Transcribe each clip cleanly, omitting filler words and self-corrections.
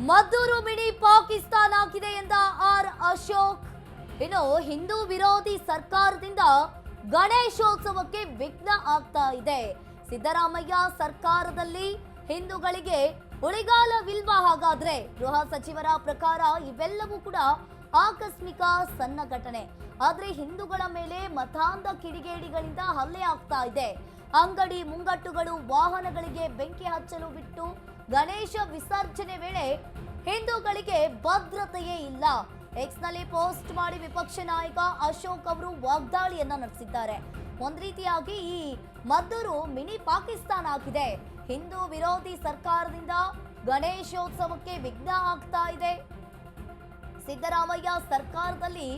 Maddur mini Pakistan ಆಗಿದೆ ಎಂದ R Ashok. ಇನ್ನು ಹಿಂದೂ ವಿರೋಧಿ ಸರ್ಕಾರದಿಂದ ಗಣೇಶೋತ್ಸವಕ್ಕೆ ವಿಘ್ನ ಆಗ್ತಾ ಇದೆ. ಸಿದ್ದರಾಮಯ್ಯ ಸರ್ಕಾರದಲ್ಲಿ ಹಿಂದೂಗಳಿಗೆ ಉಳಿಗಾಲವಿಲ್ವಾ? ಹಾಗಾದ್ರೆ ಗೃಹ ಸಚಿವರ ಪ್ರಕಾರ ಇವೆಲ್ಲವೂ ಕೂಡ ಆಕಸ್ಮಿಕ ಸಣ್ಣ ಘಟನೆ. ಆದ್ರೆ ಹಿಂದೂಗಳ ಮೇಲೆ ಮತಾಂಧ ಕಿಡಿಗೇಡಿಗಳಿಂದ ಹಲ್ಲೆ ಆಗ್ತಾ ಇದೆ. ಅಂಗಡಿ ಮುಂಗಟ್ಟುಗಳು ವಾಹನಗಳಿಗೆ ಬೆಂಕಿ ಹಚ್ಚಲು ಬಿಟ್ಟು ಗಣೇಶ ವಿಸರ್ಜನೆ ವೇಳೆ ಹಿಂದೂಗಳಿಗೆ ಭದ್ರತೆಯೇ ಇಲ್ಲ. ಎಕ್ಸ್ ನಲ್ಲಿ ಪೋಸ್ಟ್ ಮಾಡಿ ವಿಪಕ್ಷ ನಾಯಕ ಅಶೋಕ್ ಅವರು ವಾಗ್ದಾಳಿಯನ್ನ ನಡೆಸಿದ್ದಾರೆ. ಒಂದ್ ರೀತಿಯಾಗಿ ಈ ಮದ್ದೂರು ಮಿನಿ ಪಾಕಿಸ್ತಾನ ಆಗಿದೆ. ಹಿಂದೂ ವಿರೋಧಿ ಸರ್ಕಾರದಿಂದ ಗಣೇಶೋತ್ಸವಕ್ಕೆ ವಿಘ್ನ ಆಗ್ತಾ ಇದೆ. ಸಿದ್ದರಾಮಯ್ಯ ಸರ್ಕಾರದಲ್ಲಿ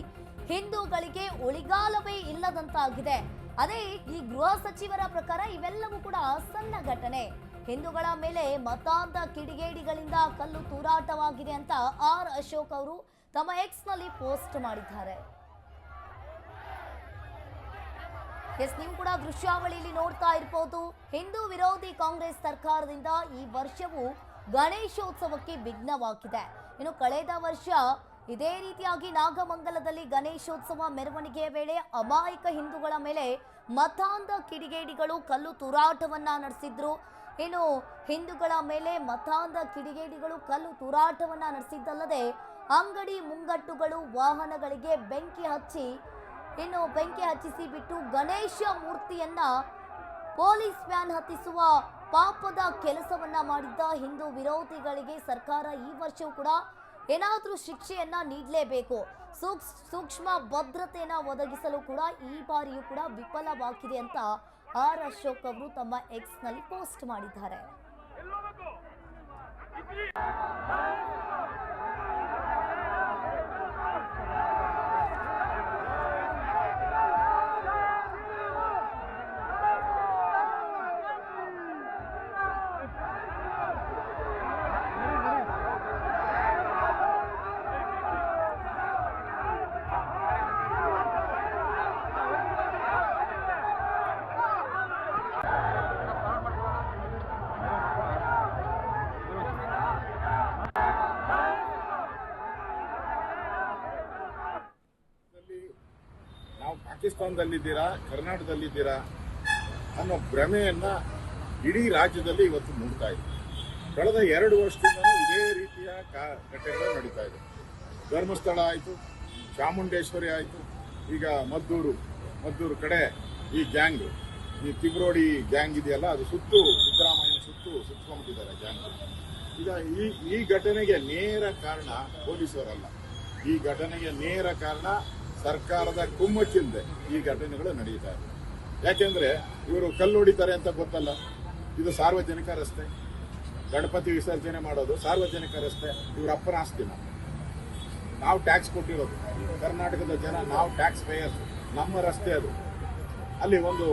ಹಿಂದೂಗಳಿಗೆ ಉಳಿಗಾಲವೇ ಇಲ್ಲದಂತಾಗಿದೆ. ಅದೇ ಈ ಗೃಹ ಸಚಿವರ ಪ್ರಕಾರ ಇವೆಲ್ಲವೂ ಕೂಡ ಸಣ್ಣ ಘಟನೆ. ಹಿಂದೂಗಳ ಮೇಲೆ ಮತಾಂಧ ಕಿಡಿಗೇಡಿಗಳಿಂದ ಕಲ್ಲು ತೂರಾಟವಾಗಿದೆ ಅಂತ ಆರ್ ಅಶೋಕ್ ಅವರು ತಮ್ಮ ಎಕ್ಸ್ ನಲ್ಲಿ ಪೋಸ್ಟ್ ಮಾಡಿದ್ದಾರೆ. ನೀವು ಕೂಡ ದೃಶ್ಯಾವಳಿಯಲ್ಲಿ ನೋಡ್ತಾ ಇರಬಹುದು. ಹಿಂದೂ ವಿರೋಧಿ ಕಾಂಗ್ರೆಸ್ ಸರ್ಕಾರದಿಂದ ಈ ವರ್ಷವೂ ಗಣೇಶೋತ್ಸವಕ್ಕೆ ವಿಘ್ನವಾಗಿದೆ. ಇನ್ನು ಕಳೆದ ವರ್ಷ ಇದೇ ರೀತಿಯಾಗಿ ನಾಗಮಂಗಲದಲ್ಲಿ ಗಣೇಶೋತ್ಸವ ಮೆರವಣಿಗೆಯ ವೇಳೆ ಅಮಾಯಕ ಹಿಂದೂಗಳ ಮೇಲೆ ಮತಾಂಧ ಕಿಡಿಗೇಡಿಗಳು ಕಲ್ಲು ತೂರಾಟವನ್ನ ನಡೆಸಿದ್ರು. ಇನ್ನು ಹಿಂದೂಗಳ ಮೇಲೆ ಮತಾಂಧ ಕಿಡಿಗೇಡಿಗಳು ಕಲ್ಲು ತೂರಾಟವನ್ನ ನಡೆಸಿದ್ದಲ್ಲದೆ ಅಂಗಡಿ ಮುಂಗಟ್ಟುಗಳು ವಾಹನಗಳಿಗೆ ಬೆಂಕಿ ಹಚ್ಚಿಸಿ ಬಿಟ್ಟು ಗಣೇಶ ಮೂರ್ತಿಯನ್ನ ಪೊಲೀಸ್ ವ್ಯಾನ್ ಹತ್ತಿಸುವ ಪಾಪದ ಕೆಲಸವನ್ನ ಮಾಡಿದ್ದ ಹಿಂದೂ ವಿರೋಧಿಗಳಿಗೆ ಸರ್ಕಾರ ಈ ವರ್ಷವೂ ಕೂಡ ಏನಾದರೂ ಶಿಕ್ಷೆಯನ್ನ ನೀಡಲೇಬೇಕು. ಸೂಕ್ಷ್ಮ ಭದ್ರತೆಯನ್ನ ಒದಗಿಸಲು ಕೂಡ ಈ ಬಾರಿಯೂ ಕೂಡ ವಿಫಲವಾಗಿದೆ ಅಂತ ಆರ್ ಅಶೋಕ್ ಅವರು ತಮ್ಮ ಎಕ್ಸ್ ನಲ್ಲಿ ಪೋಸ್ಟ್ ಮಾಡಿದ್ದಾರೆ. ನಾವು ಪಾಕಿಸ್ತಾನದಲ್ಲಿದ್ದೀರಾ, ಕರ್ನಾಟಕದಲ್ಲಿದ್ದೀರಾ ಅನ್ನೋ ಭ್ರಮೆಯನ್ನ ಇಡೀ ರಾಜ್ಯದಲ್ಲಿ ಇವತ್ತು ಮೂಡ್ತಾ ಇದೆ. ಕಳೆದ 2 ವರ್ಷದಿಂದಲೂ ಇದೇ ರೀತಿಯ ಘಟನೆಗಳು ನಡೀತಾ ಇದೆ. ಧರ್ಮಸ್ಥಳ ಆಯಿತು, ಚಾಮುಂಡೇಶ್ವರಿ ಆಯಿತು, ಈಗ ಮದ್ದೂರು ಕಡೆ ಈ ಗ್ಯಾಂಗ್, ಈ ತಿಬ್ರೋಡಿ ಗ್ಯಾಂಗ್ ಇದೆಯಲ್ಲ, ಅದು ಸಿದ್ದರಾಮಯ್ಯ ಸುತ್ತಕೊಂಡಿದ್ದಾರೆ ಗ್ಯಾಂಗ್. ಈಗ ಈ ಘಟನೆಗೆ ನೇರ ಕಾರಣ ಪೊಲೀಸರಲ್ಲ. ಈ ಘಟನೆಗೆ ನೇರ ಕಾರಣ ಸರ್ಕಾರದ ಕುಮ್ಮಕ್ಕಿಂದೆ ಈ ಘಟನೆಗಳು ನಡೀತಾ ಇದೆ. ಯಾಕೆಂದ್ರೆ ಇವರು ಕಲ್ಲು ಹೊಡಿತಾರೆ ಅಂತ ಗೊತ್ತಲ್ಲ. ಇದು ಸಾರ್ವಜನಿಕ ರಸ್ತೆ, ಗಣಪತಿ ವಿಸರ್ಜನೆ ಮಾಡೋದು ಸಾರ್ವಜನಿಕ ರಸ್ತೆ, ಇವರ ಅಪ್ಪನ ಆಸ್ತಿನ. ನಾವು ಟ್ಯಾಕ್ಸ್ ಕೊಟ್ಟಿರೋದು, ಕರ್ನಾಟಕದ ಜನ, ನಾವು ಟ್ಯಾಕ್ಸ್ ಪೇಯರ್ಸ್, ನಮ್ಮ ರಸ್ತೆ ಅದು. ಅಲ್ಲಿ ಒಂದು